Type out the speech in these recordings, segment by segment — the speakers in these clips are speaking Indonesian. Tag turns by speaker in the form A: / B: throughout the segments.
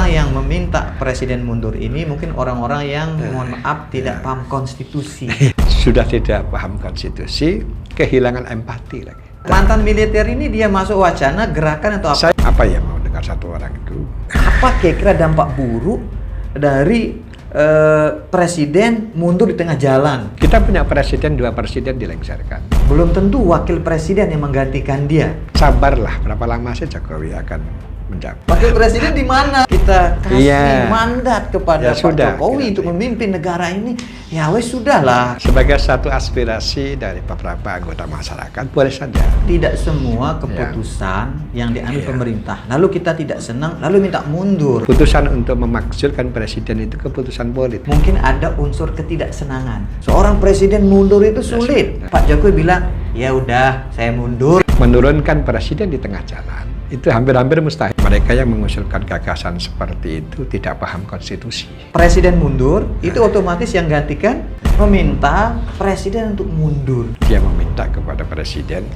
A: orang-orang yang meminta presiden mundur ini mungkin orang-orang yang mohon maaf tidak paham konstitusi.
B: Sudah tidak paham konstitusi, kehilangan empati lagi.
A: Mantan militer ini dia masuk wacana gerakan atau apa?
B: Apa yang mau dengar satu orang itu?
A: Apa kira-kira dampak buruk dari presiden mundur di tengah jalan?
B: Kita punya presiden, 2 presiden dilengsarkan.
A: Belum tentu wakil presiden yang menggantikan dia.
B: Sabarlah, berapa lama sih Jokowi akan menjabat.
A: Wakil presiden di mana? Kita kasih
B: Iya.
A: mandat kepada
B: Ya,
A: Pak
B: sudah,
A: Jokowi
B: kita
A: untuk
B: terima.
A: memimpin negara ini. Ya wes sudahlah.
B: Sebagai satu aspirasi dari beberapa anggota masyarakat, boleh saja.
A: Tidak semua keputusan yang diambil
B: Iya.
A: pemerintah, lalu kita tidak senang, lalu minta mundur.
B: Putusan untuk memakzulkan presiden itu keputusan politik.
A: Mungkin ada unsur ketidaksenangan. Seorang presiden mundur itu sulit. Pak Jokowi bilang, ya udah, saya mundur.
B: Menurunkan presiden di tengah jalan itu hampir-hampir mustahil. Mereka yang mengusulkan gagasan seperti itu tidak paham konstitusi.
A: Presiden mundur, itu otomatis yang gantikan meminta presiden untuk mundur.
B: Dia meminta kepada presiden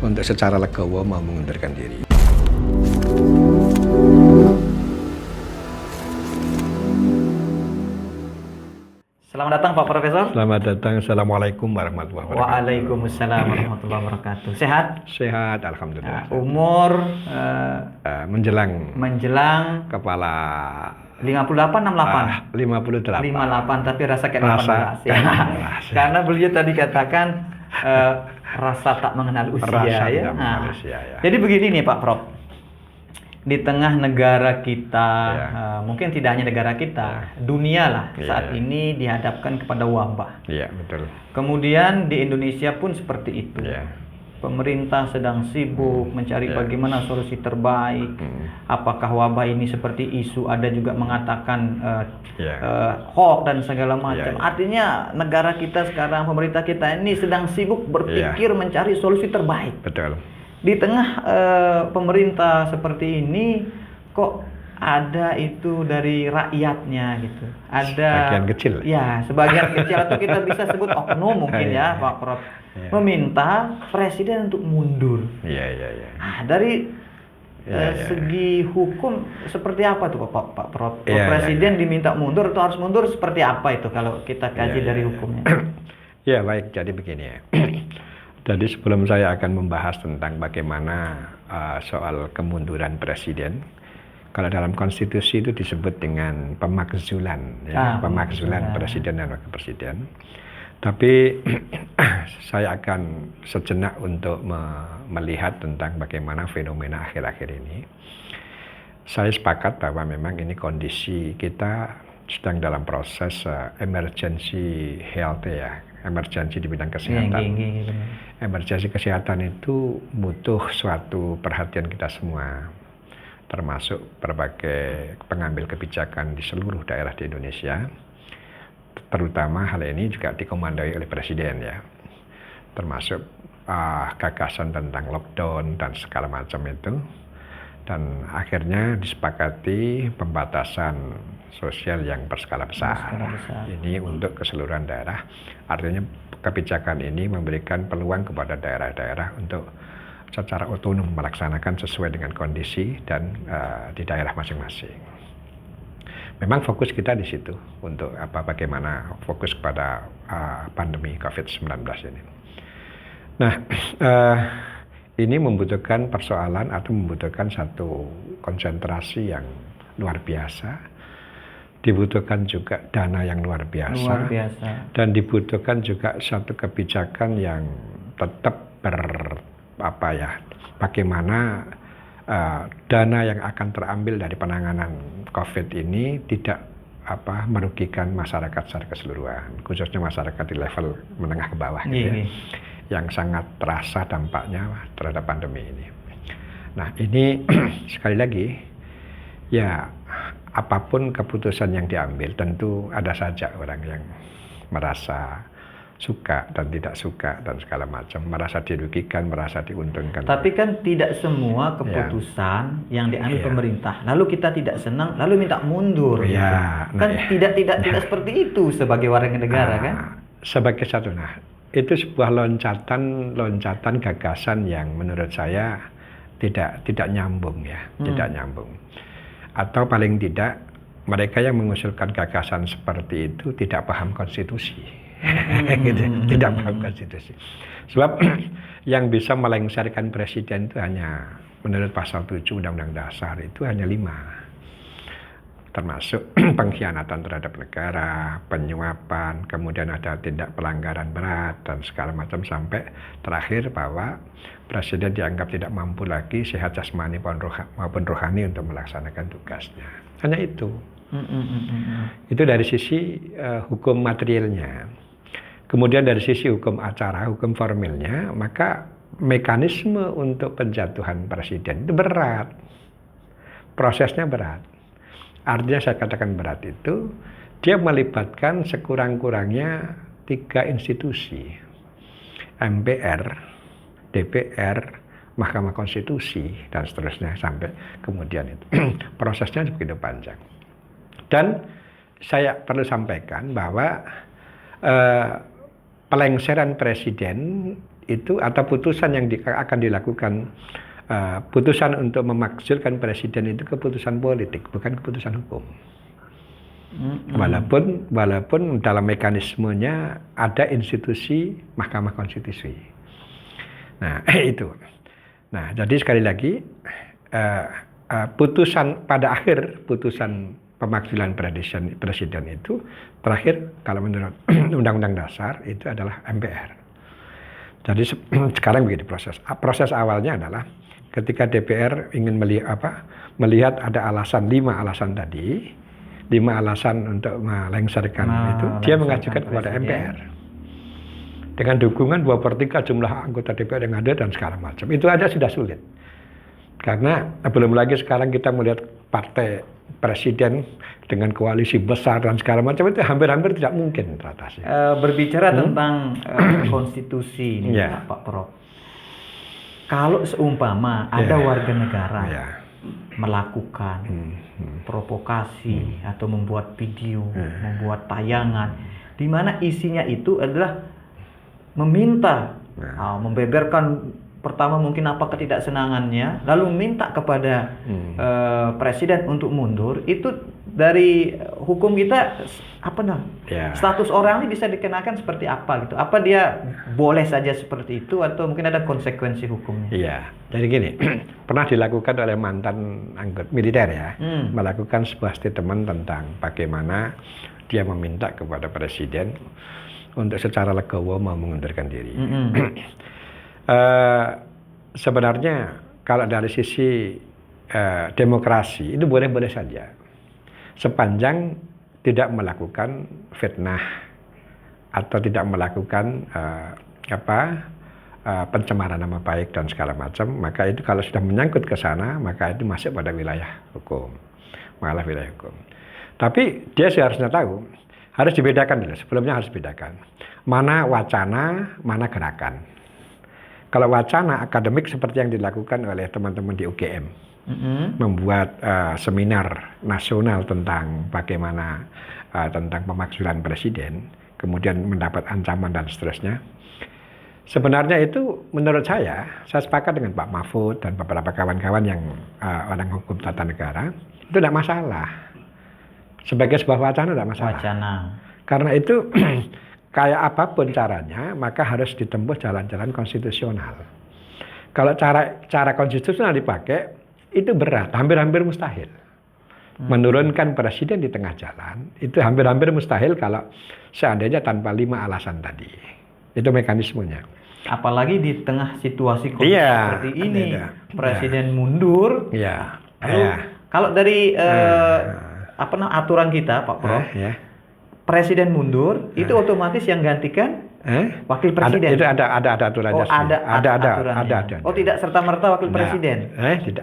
B: untuk secara legowo mau mengundurkan diri.
A: Selamat datang Pak Profesor.
B: Selamat datang. Assalamualaikum warahmatullahi wabarakatuh.
A: Waalaikumsalam warahmatullahi wabarakatuh. Sehat?
B: Sehat, alhamdulillah.
A: Umur
B: Menjelang
A: kepala 58 68.
B: 58.
A: 58 tapi rasa kayak
B: Rasa
A: 18 ya. Karena beliau tadi katakan rasa tak mengenal usia
B: Rasa
A: ya.
B: tidak mengenal usia, ya.
A: Jadi begini nih Pak Prof. Di tengah negara kita,
B: Ya.
A: mungkin tidak hanya negara kita, dunia lah
B: Ya,
A: saat
B: ya.
A: ini dihadapkan kepada wabah.
B: Iya, betul.
A: Kemudian di Indonesia pun seperti itu.
B: Iya.
A: Pemerintah sedang sibuk mencari
B: Ya.
A: bagaimana solusi terbaik. Apakah wabah ini seperti isu ada juga mengatakan
B: Ya.
A: hoax dan segala macam.
B: Ya.
A: Artinya negara kita sekarang, pemerintah kita ini sedang sibuk berpikir mencari solusi terbaik.
B: Betul.
A: Di tengah pemerintah seperti ini, kok ada itu dari rakyatnya gitu. Ada
B: Sebagian kecil.
A: Ya, sebagian kecil atau kita bisa sebut oknum mungkin ya, Pak Prof.
B: Iya.
A: Meminta presiden untuk mundur.
B: Iya, iya, iya.
A: Nah, dari
B: Iya.
A: segi hukum seperti apa tuh Pak Prof?
B: Iya,
A: Presiden
B: iya.
A: diminta mundur atau harus mundur seperti apa itu kalau kita kaji
B: Iya,
A: dari
B: iya, iya.
A: hukumnya?
B: Ya, baik. Jadi begini ya. Jadi sebelum saya akan membahas tentang bagaimana soal kemunduran presiden, kalau dalam konstitusi itu disebut dengan pemakzulan, ya, pemakzulan presiden dan wakil presiden. Tapi saya akan sejenak untuk melihat tentang bagaimana fenomena akhir-akhir ini. Saya sepakat bahwa memang ini kondisi kita sedang dalam proses emergency health ya, emergency di bidang kesehatan. Emergency kesehatan itu butuh suatu perhatian kita semua, termasuk berbagai pengambil kebijakan di seluruh daerah di Indonesia, terutama hal ini juga dikomandoi oleh presiden ya, termasuk gagasan tentang lockdown dan segala macam itu, dan akhirnya disepakati pembatasan sosial yang berskala besar. Ini untuk keseluruhan daerah, artinya kebijakan ini memberikan peluang kepada daerah-daerah untuk secara otonom melaksanakan sesuai dengan kondisi dan di daerah masing-masing. Memang fokus kita di situ untuk bagaimana fokus kepada pandemi COVID-19 ini. Nah, ini membutuhkan persoalan atau membutuhkan satu konsentrasi yang luar biasa. Dibutuhkan juga dana yang luar biasa. Dan dibutuhkan juga satu kebijakan yang tetap bagaimana dana yang akan terambil dari penanganan COVID ini tidak merugikan masyarakat secara keseluruhan, khususnya masyarakat di level menengah ke bawah gitu ya, yang sangat terasa dampaknya terhadap pandemi ini. Nah ini sekali lagi ya, apapun keputusan yang diambil tentu ada saja orang yang merasa suka dan tidak suka dan segala macam, merasa dirugikan, merasa diuntungkan.
A: Tapi kan tidak semua keputusan yang diambil pemerintah, lalu kita tidak senang, lalu minta mundur.
B: Ya,
A: gitu. Kan tidak seperti itu sebagai warga negara kan?
B: Sebagai satu, itu sebuah loncatan gagasan yang menurut saya tidak nyambung ya, tidak nyambung. atau paling tidak mereka yang mengusulkan gagasan seperti itu tidak paham konstitusi. Gitu, tidak paham konstitusi. Sebab yang bisa melengsarkan presiden itu hanya menurut pasal 7 Undang-Undang Dasar itu hanya 5. Termasuk pengkhianatan terhadap negara, penyuapan, kemudian ada tindak pelanggaran berat dan segala macam, sampai terakhir bahwa presiden dianggap tidak mampu lagi sehat jasmani maupun rohani untuk melaksanakan tugasnya. Hanya itu. Itu dari sisi hukum materialnya. Kemudian dari sisi hukum acara, hukum formilnya, maka mekanisme untuk penjatuhan presiden itu berat. Prosesnya berat. Artinya saya katakan berat itu, dia melibatkan sekurang-kurangnya 3 institusi. MPR, DPR, Mahkamah Konstitusi, dan seterusnya sampai kemudian itu. Prosesnya begitu panjang. Dan saya perlu sampaikan bahwa pelengseran presiden itu atau putusan yang akan dilakukan, putusan untuk memakzulkan presiden itu keputusan politik, bukan keputusan hukum. Walaupun dalam mekanismenya ada institusi Mahkamah Konstitusi. Nah, itu. Nah, jadi sekali lagi putusan pada akhir putusan pemakzulan presiden itu terakhir kalau menurut Undang-Undang Dasar itu adalah MPR. Jadi sekarang begini proses awalnya adalah ketika DPR ingin melihat ada alasan 5 alasan tadi, 5 alasan untuk melengsarkan itu, dia mengajukan kepada MPR dengan dukungan 2/3 jumlah anggota DPR yang ada dan segala macam. Itu aja sudah sulit. Karena belum lagi sekarang kita melihat partai presiden dengan koalisi besar dan segala macam, itu hampir-hampir tidak mungkin teratasi.
A: Berbicara tentang konstitusi ini, Pak Prof. Kalau seumpama ada warga negara melakukan provokasi atau membuat video, membuat tayangan, di mana isinya itu adalah meminta, membeberkan pertama mungkin apa ketidaksenangannya, lalu minta kepada presiden untuk mundur, itu dari hukum kita status orang ini bisa dikenakan seperti apa gitu? Apa dia boleh saja seperti itu atau mungkin ada konsekuensi hukumnya?
B: Iya, jadi gini, pernah dilakukan oleh mantan anggota militer ya, melakukan sebuah statement tentang bagaimana dia meminta kepada presiden untuk secara legowo mau mengundurkan diri. Sebenarnya kalau dari sisi demokrasi itu boleh-boleh saja, sepanjang tidak melakukan fitnah atau tidak melakukan pencemaran nama baik dan segala macam, maka itu kalau sudah menyangkut ke sana, maka itu masuk pada wilayah hukum, malah wilayah hukum. Tapi dia seharusnya tahu, harus dibedakan dulu, sebelumnya harus dibedakan mana wacana, mana gerakan. Kalau wacana akademik seperti yang dilakukan oleh teman-teman di UGM, membuat seminar nasional tentang bagaimana tentang pemakzulan presiden, kemudian mendapat ancaman dan seterusnya. Sebenarnya itu menurut saya sepakat dengan Pak Mahfud dan beberapa kawan-kawan yang orang hukum tata negara, itu tidak masalah. Sebagai sebuah wacana tidak masalah. Karena itu kayak apapun caranya, maka harus ditempuh jalan-jalan konstitusional. Kalau cara konstitusional dipakai, itu berat, hampir-hampir mustahil. Menurunkan presiden di tengah jalan, itu hampir-hampir mustahil kalau seandainya tanpa 5 alasan tadi. Itu mekanismenya.
A: Apalagi di tengah situasi seperti ini, presiden mundur. Lalu, kalau dari aturan kita, Pak Prof, presiden mundur, itu otomatis yang gantikan wakil presiden.
B: Itu ada aturannya.
A: Oh, ada. Oh, tidak serta-merta wakil presiden.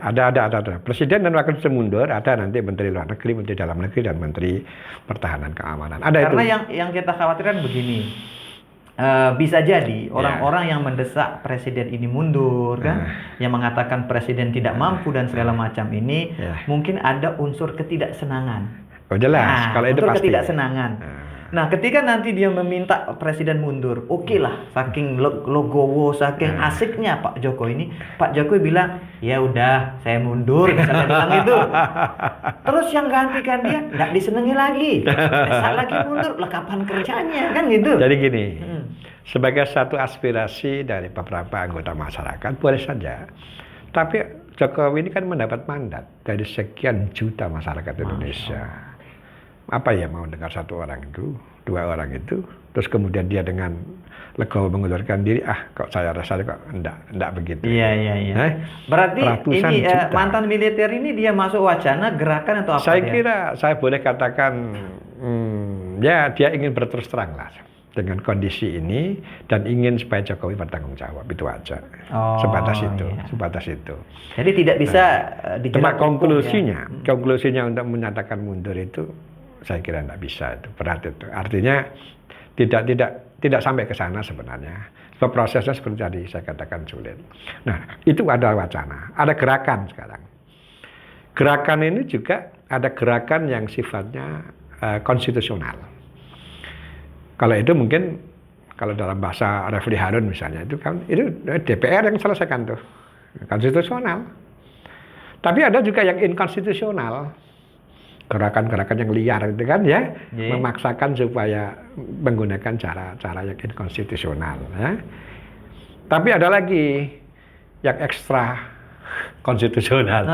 B: Ada aturan. Presiden dan wakil presiden mundur, ada nanti Menteri Luar Negeri, Menteri Dalam Negeri, dan Menteri Pertahanan Keamanan. Karena
A: itu. yang kita khawatirkan begini. Bisa jadi orang-orang yang mendesak presiden ini mundur kan, yang mengatakan presiden tidak mampu dan segala macam ini, mungkin ada unsur ketidaksenangan.
B: Oh jelas, kalau itu pasti.
A: Ketidaksenangan. Nah, ketika nanti dia meminta presiden mundur, oke lah, saking logowo, saking asiknya Pak Jokowi ini, Pak Jokowi bilang, ya udah, saya mundur, misalnya bilang gitu. Terus yang gantikan dia nggak disenangi lagi, saat lagi mundur, lah kapan kerjanya, kan gitu.
B: Jadi gini, sebagai satu aspirasi dari beberapa anggota masyarakat, boleh saja. Tapi Jokowi ini kan mendapat mandat dari sekian juta masyarakat Indonesia. Apa ya mau dengar satu orang itu, dua orang itu, terus kemudian dia dengan legowo mengundurkan diri, kok saya rasa kok enggak begitu.
A: Iya. Berarti ini mantan militer ini dia masuk wacana gerakan atau apa?
B: Saya kira saya boleh katakan, ya dia ingin berterus terang lah dengan kondisi ini dan ingin supaya Jokowi bertanggung jawab, itu aja. Sebatas itu.
A: Jadi tidak bisa
B: cuma konklusinya untuk menyatakan mundur itu saya kira tidak bisa, itu berat itu. Artinya tidak sampai ke sana sebenarnya. Prosesnya seperti tadi saya katakan sulit. Nah, itu ada wacana, ada gerakan sekarang. Gerakan ini juga ada gerakan yang sifatnya konstitusional. Kalau itu mungkin kalau dalam bahasa Refli Harun misalnya itu DPR yang selesaikan tuh, konstitusional. Tapi ada juga yang inkonstitusional. Gerakan-gerakan yang liar itu kan ya, memaksakan supaya menggunakan cara yang inkonstitusional ya. Tapi ada lagi yang ekstra konstitusional,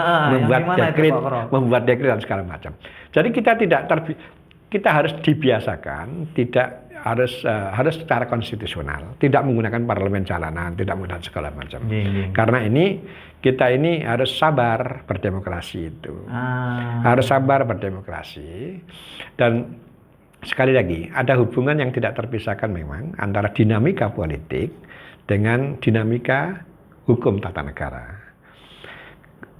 B: membuat dekret dan segala macam. Jadi kita harus dibiasakan, harus secara konstitusional, tidak menggunakan parlemen jalanan, tidak menggunakan segala macam. Karena kita ini harus sabar berdemokrasi itu. Harus sabar berdemokrasi. Dan sekali lagi, ada hubungan yang tidak terpisahkan memang antara dinamika politik dengan dinamika hukum tata negara.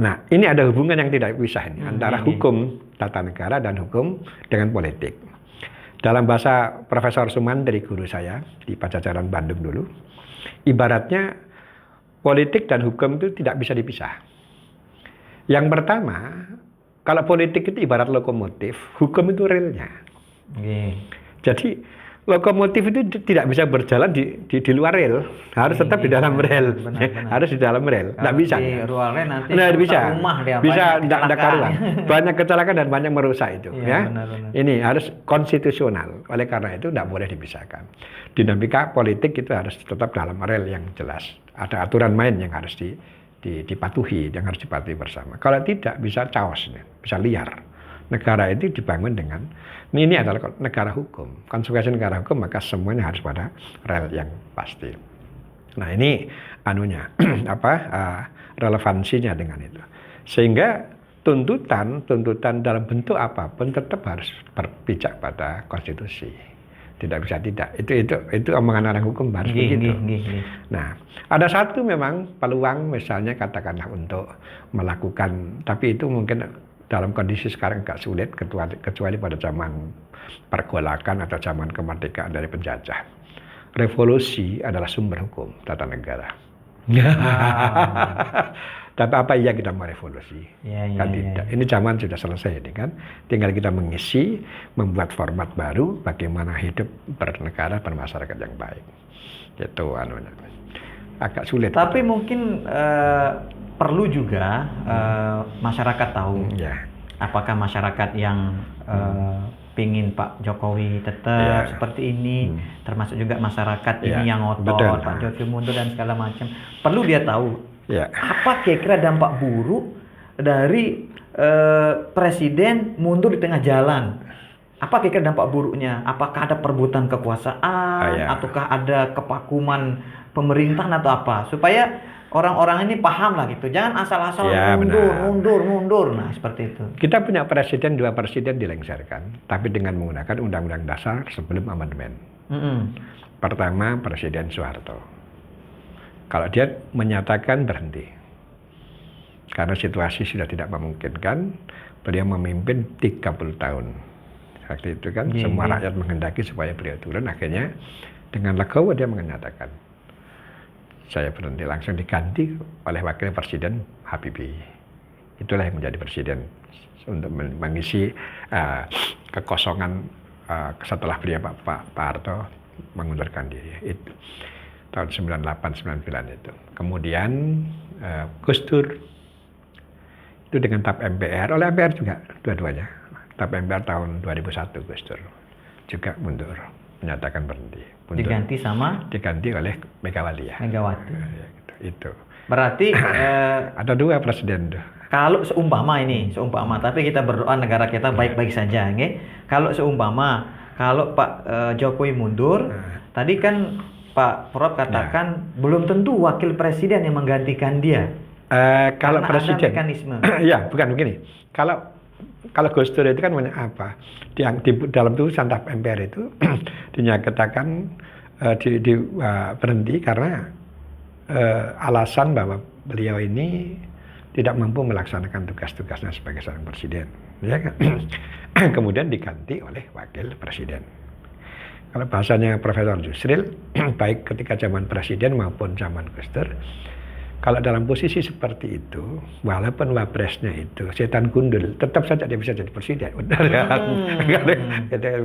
B: Nah, ini ada hubungan yang tidak bisa ini antara hukum tata negara dan hukum dengan politik. Dalam bahasa Profesor Sumantri, guru saya di Pajajaran Bandung dulu, ibaratnya politik dan hukum itu tidak bisa dipisah. Yang pertama, kalau politik itu ibarat lokomotif, hukum itu relnya. Jadi lokomotif itu tidak bisa berjalan di luar rel, harus tetap di dalam rel. Harus di dalam rel, tidak bisa.
A: Di luar rel nanti
B: bisa.
A: Rumah dia,
B: bisa tidak karuan. Banyak kecelakaan dan banyak merusak itu.
A: Benar.
B: Ini harus konstitusional. Oleh karena itu tidak boleh dipisahkan. Dinamika politik itu harus tetap dalam rel yang jelas. Ada aturan main yang harus dipatuhi, yang harus dipatuhi bersama. Kalau tidak bisa chaos, bisa liar. Negara itu dibangun dengan ini adalah negara hukum. Konsekuensi negara hukum maka semuanya harus pada rel yang pasti. Nah, ini relevansinya dengan itu. Sehingga tuntutan dalam bentuk apapun tetap harus berpijak pada konstitusi. Tidak bisa tidak. Itu omongan orang hukum harus begitu. Nah, ada satu memang peluang misalnya katakanlah untuk melakukan, tapi itu mungkin dalam kondisi sekarang agak sulit kecuali pada zaman pergolakan atau zaman kemerdekaan dari penjajah. Revolusi adalah sumber hukum tata negara. Tapi apa iya kita mau revolusi? Kan tidak. Ini zaman sudah selesai ini kan. Tinggal kita mengisi, membuat format baru bagaimana hidup bernegara bermasyarakat yang baik. Gitu agak sulit.
A: Tapi mungkin perlu juga masyarakat tahu apakah masyarakat yang pingin Pak Jokowi tetap seperti ini, termasuk juga masyarakat ini yang ngotot Pak Jokowi mundur dan segala macam. Perlu dia tahu apa kira-kira dampak buruk dari presiden mundur di tengah jalan. Apa kira-kira dampak buruknya? Apakah ada perebutan kekuasaan ataukah ada kepakuman pemerintahan atau apa? Supaya orang-orang ini paham lah gitu. Jangan asal-asal mundur. Nah, seperti itu.
B: Kita punya dua presiden dilengsarkan, tapi dengan menggunakan undang-undang dasar sebelum amandemen. Pertama, Presiden Soeharto. Kalau dia menyatakan berhenti, karena situasi sudah tidak memungkinkan, beliau memimpin 30 tahun. Waktu itu kan semua rakyat menghendaki supaya beliau turun, akhirnya dengan legowo dia menyatakan, saya berhenti, langsung diganti oleh Wakil Presiden Habibie. Itulah yang menjadi presiden untuk mengisi kekosongan setelah beliau Pak Harto mengundurkan diri itu tahun 98-99 itu. Kemudian Gus Dur itu dengan TAP MPR, oleh MPR juga dua-duanya. TAP MPR tahun 2001 Gus Dur juga mundur, menyatakan berhenti. Mundur. Diganti oleh Megawati ya.
A: Megawati.
B: Itu.
A: Berarti
B: ada dua presiden tuh.
A: Kalau seumpama, tapi kita berdoa negara kita baik-baik saja, nggih. Kalau kalau Pak Jokowi mundur, tadi kan Pak Prof katakan belum tentu wakil presiden yang menggantikan dia.
B: Kalau
A: karena
B: presiden,
A: ada mekanisme.
B: Ya, bukan begini. Kalau Gus Dur itu kan apa? Di dalam tulisan TAP MPR itu dinyatakan berhenti karena alasan bahwa beliau ini tidak mampu melaksanakan tugas-tugasnya sebagai seorang presiden, ya kan? Kemudian diganti oleh wakil presiden. Kalau bahasanya Profesor Yusril, baik ketika zaman presiden maupun zaman Gus Dur, kalau dalam posisi seperti itu, walaupun wapresnya itu setan gundul, tetap saja dia bisa jadi presiden. Benar kan?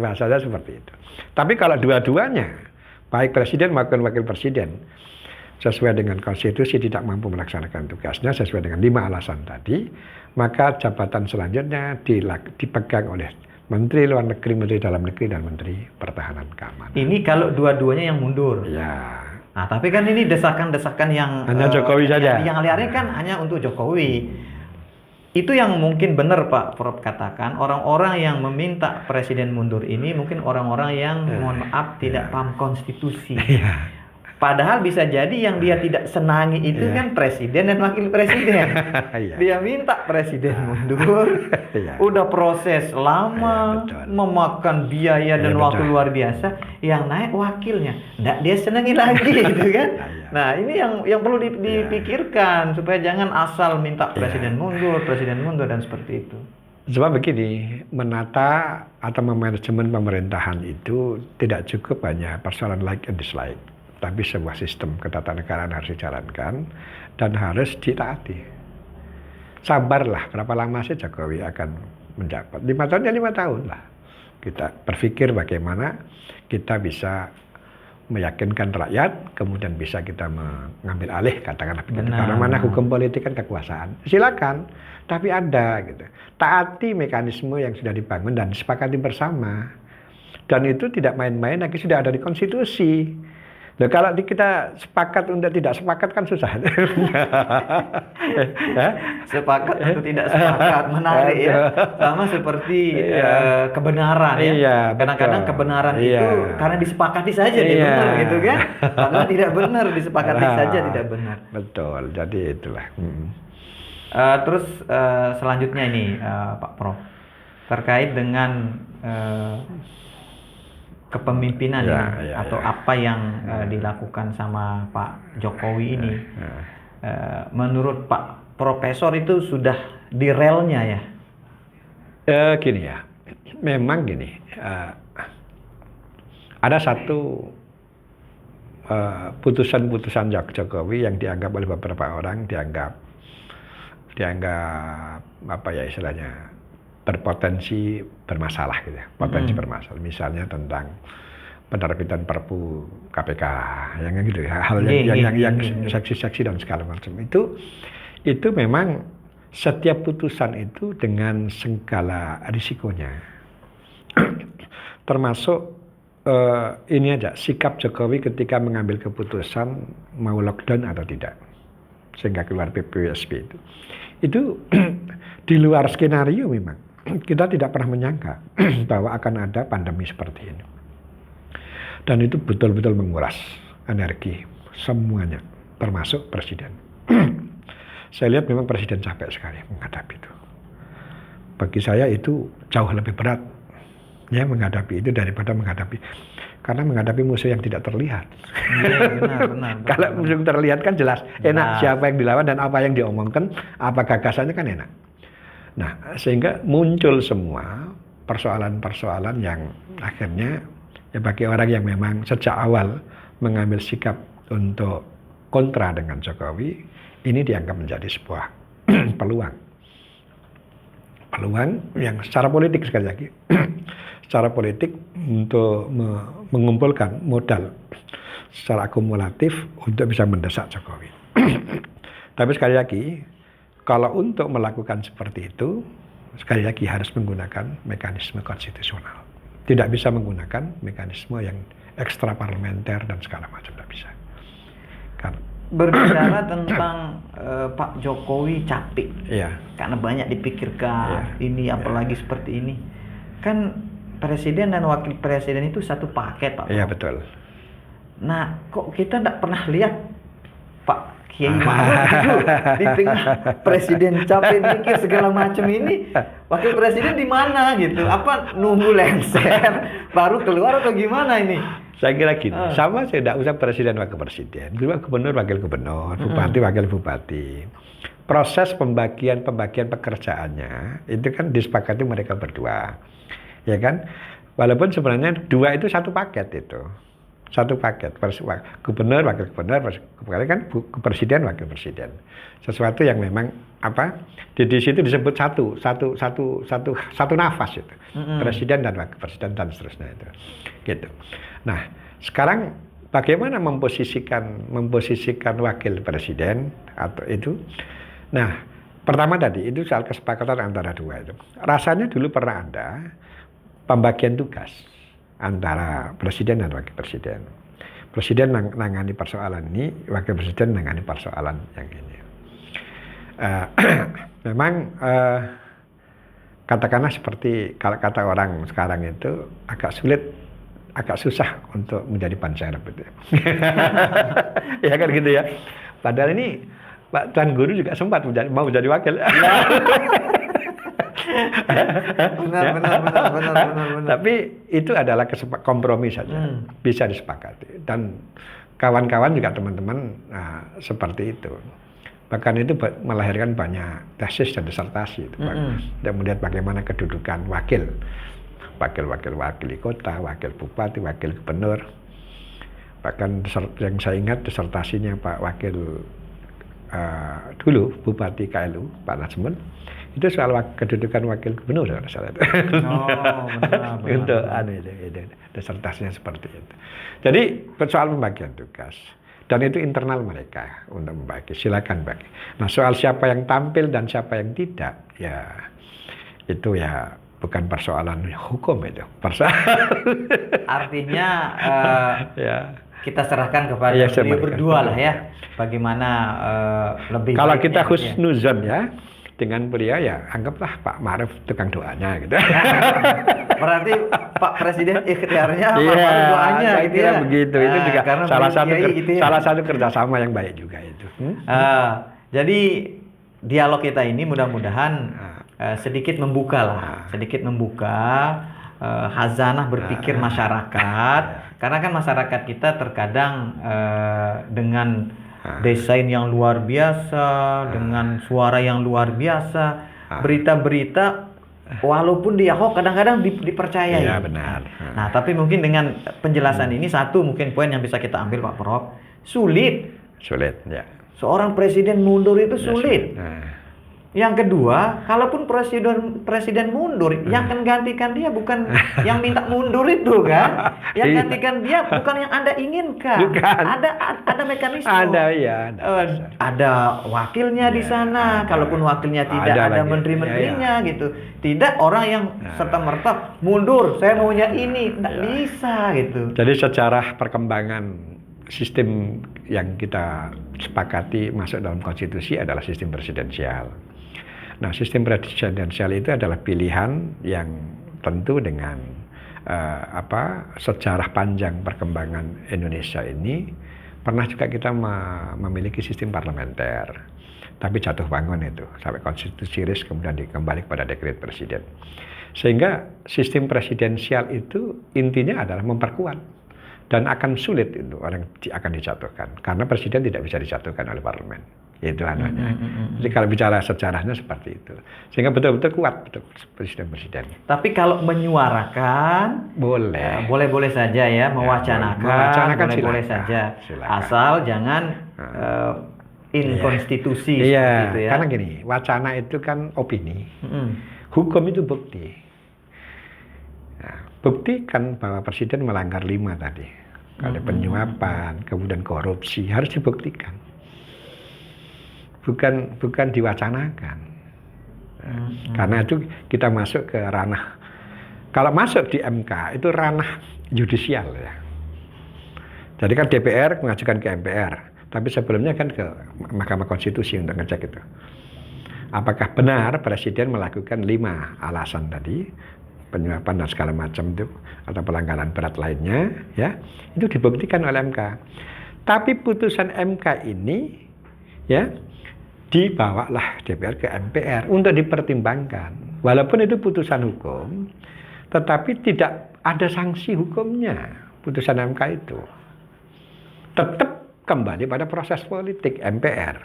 B: Bahasanya seperti itu. Tapi kalau dua-duanya, baik presiden maupun wakil presiden, sesuai dengan konstitusi tidak mampu melaksanakan tugasnya sesuai dengan 5 alasan tadi, maka jabatan selanjutnya dipegang oleh Menteri Luar Negeri, Menteri Dalam Negeri, dan Menteri Pertahanan Keamanan.
A: Ini kalau dua-duanya yang mundur.
B: Ya.
A: Nah, tapi kan ini desakan-desakan yang
B: hanya Jokowi saja.
A: Yang liarnya kan hanya untuk Jokowi. Itu yang mungkin benar Pak Prof katakan, orang-orang yang meminta presiden mundur ini mungkin orang-orang yang mohon maaf tidak paham konstitusi. Padahal bisa jadi yang dia tidak senangi itu kan presiden dan wakil presiden. Dia minta presiden mundur, udah proses lama, memakan biaya dan waktu luar biasa, yang naik wakilnya, nggak dia senangi lagi gitu kan. Nah ini yang perlu dipikirkan, supaya jangan asal minta presiden mundur dan seperti itu.
B: Sebab begini, menata atau memanajemen pemerintahan itu tidak cukup hanya persoalan like and dislike, tapi sebuah sistem ketatanegaraan harus dijalankan dan harus ditaati. Sabarlah, berapa lama sih Jokowi akan menjabat? 5 tahun ya 5 tahun lah. Kita berpikir bagaimana kita bisa meyakinkan rakyat, kemudian bisa kita mengambil alih, katakanlah begitu. Karena mana hukum politik kan kekuasaan. Silakan, tapi ada gitu. Taati mekanisme yang sudah dibangun dan disepakati bersama. Dan itu tidak main-main, lagi sudah ada di konstitusi. Nah, kalau kita sepakat untuk tidak sepakat kan susah.
A: Sepakat atau tidak sepakat, menarik ya. Sama seperti kebenaran ya. Kadang-kadang kebenaran itu karena disepakati saja dia benar gitu kan. Padahal tidak benar, disepakati saja tidak benar.
B: Betul, jadi itulah.
A: Terus selanjutnya ini Pak Prof, terkait dengan kepemimpinan atau apa yang dilakukan sama Pak Jokowi ini, menurut Pak Profesor itu sudah di relnya ya?
B: Gini ya, memang gini, ada satu putusan-putusan Jokowi yang dianggap oleh beberapa orang dianggap apa ya istilahnya, berpotensi bermasalah gitu ya, bermasalah. Misalnya tentang penerbitan Perpu KPK, yang gitu ya, hal yang seksi-seksi dan segala macam. Itu memang setiap putusan itu dengan segala risikonya. Termasuk ini aja, sikap Jokowi ketika mengambil keputusan mau lockdown atau tidak, sehingga keluar PPSB itu di luar skenario memang. Kita tidak pernah menyangka bahwa akan ada pandemi seperti ini. Dan itu betul-betul menguras energi semuanya, termasuk presiden. Saya lihat memang presiden capek sekali menghadapi itu. Bagi saya itu jauh lebih berat ya menghadapi itu daripada karena menghadapi musuh yang tidak terlihat. Benar. Kalau musuh terlihat kan jelas enak siapa yang dilawan dan apa yang diomongkan, apa gagasannya kan enak. Nah, sehingga muncul semua persoalan-persoalan yang akhirnya ya bagi orang yang memang sejak awal mengambil sikap untuk kontra dengan Jokowi, ini dianggap menjadi sebuah peluang yang secara politik sekali lagi, secara politik untuk mengumpulkan modal secara akumulatif untuk bisa mendesak Jokowi. Tapi sekali lagi, kalau untuk melakukan seperti itu, sekali lagi harus menggunakan mekanisme konstitusional. Tidak bisa menggunakan mekanisme yang ekstra parlementer dan segala macam, tidak bisa. Kan?
A: Berbicara tentang Pak Jokowi capek, karena banyak dipikirkan, ini apalagi seperti ini. Kan presiden dan wakil presiden itu satu paket, Pak.
B: Iya, betul.
A: Nah, kok kita tidak pernah lihat Pak Kiai Ma'ruf itu di tengah presiden capek mikir segala macam ini, wakil presiden di mana gitu? Apa nunggu lengser baru keluar atau gimana ini?
B: Saya kira gini, sama saya tidak usah presiden wakil presiden, juga gubernur wakil gubernur, bupati wakil bupati. Proses pembagian pekerjaannya itu kan disepakati mereka berdua, ya kan? Walaupun sebenarnya dua itu satu paket itu. Satu paket, gubernur, wakil gubernur, kan presiden, wakil presiden. Sesuatu yang memang di situ disebut satu nafas itu. Presiden dan wakil presiden dan seterusnya itu. Gitu. Nah, sekarang bagaimana memposisikan wakil presiden atau itu? Nah, pertama tadi itu soal kesepakatan antara dua itu. Rasanya dulu pernah ada pembagian tugas antara presiden dan wakil presiden. Presiden nangani persoalan ini, wakil presiden nangani persoalan yang ini. Memang katakanlah seperti kalau kata orang sekarang itu agak susah untuk menjadi panserap gitu. Ya kan gitu ya. Padahal ini Pak Tuan Guru juga sempat mau menjadi wakil. benar. Tapi itu adalah kompromi saja, bisa disepakati. Dan kawan-kawan juga teman-teman seperti itu. Bahkan itu melahirkan banyak tesis dan disertasi. Dan melihat bagaimana kedudukan wakil wali kota, wakil bupati, wakil gubernur. Bahkan yang saya ingat disertasinya Pak Wakil dulu Bupati KLU Pak Najmun. Itu soal kedudukan wakil gubernur salah itu.
A: Benar.
B: Untuk disertasinya seperti itu. Jadi soal pembagian tugas dan itu internal mereka untuk membagi. Silakan bagi. Nah, soal siapa yang tampil dan siapa yang tidak, ya itu ya bukan persoalan hukum itu.
A: Artinya kita serahkan kepada beliau berdua lah ya. Bagaimana lebih
B: kalau
A: baiknya,
B: kita husnuzon ya. Dengan beliau ya anggaplah Pak Ma'ruf tukang doanya gitu.
A: Berarti Pak Presiden ikhtiarnya Pak Ma'ruf doanya gitu ya.
B: Begitu. Itu juga salah satu kerjasama yang baik juga itu.
A: Jadi dialog kita ini mudah-mudahan sedikit membuka hazanah berpikir masyarakat. Karena kan masyarakat kita terkadang dengan desain yang luar biasa, dengan suara yang luar biasa, berita-berita walaupun dia hoax kadang-kadang dipercayai.
B: Iya, benar.
A: Nah, tapi mungkin dengan penjelasan ini satu mungkin poin yang bisa kita ambil Pak Prof, sulit ya. Seorang presiden mundur itu sulit. Yang kedua, kalaupun presiden mundur, yang akan gantikan dia bukan yang minta mundur itu kan, yang gantikan dia bukan yang Anda inginkan. Ada mekanisme. Ada wakilnya di sana. Kalaupun wakilnya tidak, ada menteri-menterinya gitu. Tidak orang yang serta-merta mundur. Saya maunya ini, tidak bisa gitu.
B: Jadi sejarah perkembangan sistem yang kita sepakati masuk dalam konstitusi adalah sistem presidensial. Nah, sistem presidensial itu adalah pilihan yang tentu dengan sejarah panjang perkembangan Indonesia ini pernah juga kita memiliki sistem parlementer, tapi jatuh bangun itu sampai konstitusi RIS kemudian kembali kepada dekret presiden. Sehingga sistem presidensial itu intinya adalah memperkuat dan akan sulit itu orang akan dijatuhkan karena presiden tidak bisa dijatuhkan oleh parlemen. Itu anunya. Jadi kalau bicara sejarahnya seperti itu. Sehingga betul-betul kuat presiden-presiden.
A: Tapi kalau menyuarakan boleh-boleh saja ya, mewacanakan boleh-boleh saja. Silakan. Asal jangan inkonstitusi
B: seperti itu ya. Karena gini, wacana itu kan opini. Hukum itu bukti. Nah, buktikan bahwa presiden melanggar 5 tadi. Kalau penyuapan, kemudian korupsi harus dibuktikan. Bukan diwacanakan. Karena itu kita masuk ke ranah, kalau masuk di MK itu ranah yudisial ya. Jadi kan DPR mengajukan ke MPR, tapi sebelumnya kan ke Mahkamah Konstitusi untuk ngecek itu. Apakah benar presiden melakukan 5 alasan tadi, penyuapan dan segala macam itu, atau pelanggaran berat lainnya, ya, itu dibuktikan oleh MK. Tapi putusan MK ini, ya, dibawalah DPR ke MPR untuk dipertimbangkan. Walaupun itu putusan hukum, tetapi tidak ada sanksi hukumnya putusan MK itu. Tetap kembali pada proses politik MPR,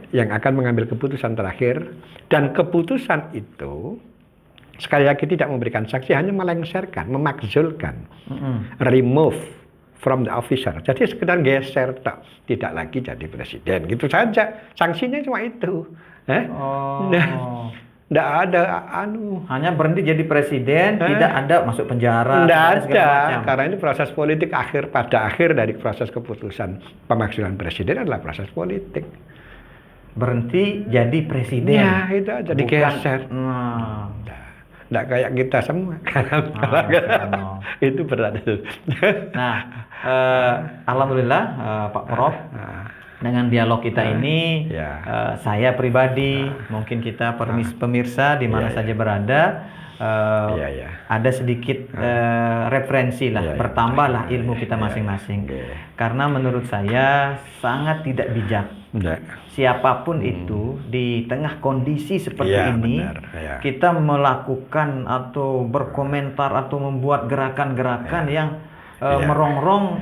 B: yang akan mengambil keputusan terakhir, dan keputusan itu sekali lagi tidak memberikan sanksi, hanya melengsarkan, memakzulkan, remove from the officer. Jadi sekedar geser, tidak lagi jadi presiden, gitu saja. Sanksinya cuma itu. Nggak ada
A: hanya berhenti jadi presiden, tidak ada masuk penjara.
B: Nggak ada, karena ini proses politik pada akhir dari proses keputusan pemakzulan presiden adalah proses politik.
A: Berhenti jadi presiden.
B: Ya, itu aja digeser. Nggak kayak kita semua. Itu berat.
A: Nah, alhamdulillah Pak Prof, dengan dialog kita ini, saya pribadi, mungkin kita pemirsa di mana saja berada, ada sedikit referensi lah, bertambahlah ilmu kita masing-masing. Karena menurut saya sangat tidak bijak. Siapapun itu di tengah kondisi seperti ini, kita melakukan atau berkomentar atau membuat gerakan-gerakan yang merongrong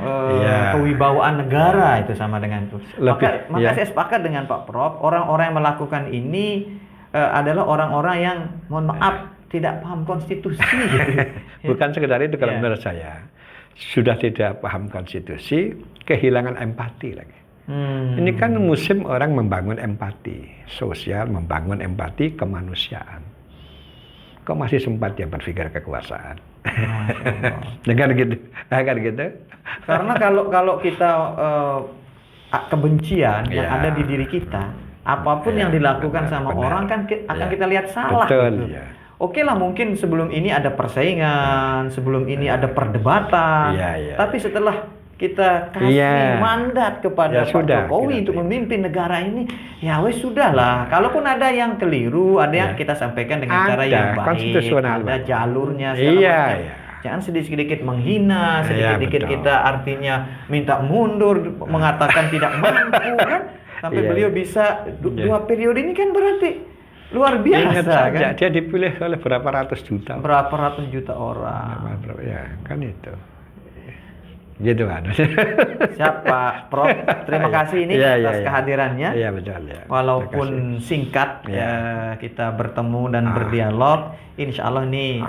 A: kewibawaan negara, itu sama dengan itu. Maka saya sepakat dengan Pak Prof, orang-orang yang melakukan ini adalah orang-orang yang, mohon maaf, tidak paham konstitusi.
B: Bukan sekedar itu kalau menurut saya. Sudah tidak paham konstitusi, kehilangan empati lagi. Ini kan musim orang membangun empati sosial, membangun empati kemanusiaan. Kok masih sempat dia berpikir kekuasaan? Dengan gitu,
A: Karena kalau kita kebencian yang ada di diri kita, apapun yang dilakukan sama orang kan akan kita lihat salah.
B: Betul,
A: gitu. Oke lah, mungkin sebelum ini ada persaingan, sebelum ini ada perdebatan, tapi setelah kita kasih mandat kepada Pak Jokowi untuk memimpin negara ini, ya wes sudahlah. Kalaupun ada yang keliru, ada yang kita sampaikan dengan cara yang baik, ada jalurnya. Jangan sedikit-sedikit menghina, sedikit-sedikit kita artinya minta mundur, mengatakan tidak mampu, kan? Sampai beliau bisa 2 periode ini kan berarti luar biasa, kan?
B: Dia dipilih oleh berapa ratus juta
A: orang.
B: Ya, kan itu. Gitu kan.
A: Siap Pak Prof, terima kasih ini atas kehadirannya.
B: Iya, betul ya.
A: Walaupun singkat kita bertemu dan berdialog, insya Allah ini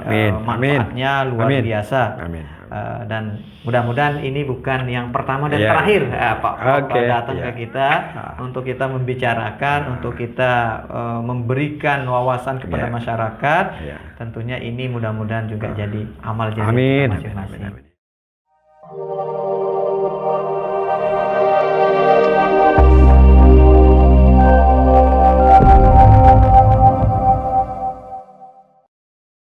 A: manfaatnya luar biasa. Dan mudah-mudahan ini bukan yang pertama dan terakhir Pak Prof datang ke kita untuk kita membicarakan, untuk kita memberikan wawasan kepada masyarakat. Tentunya ini mudah-mudahan juga jadi amal jariah masing-masing.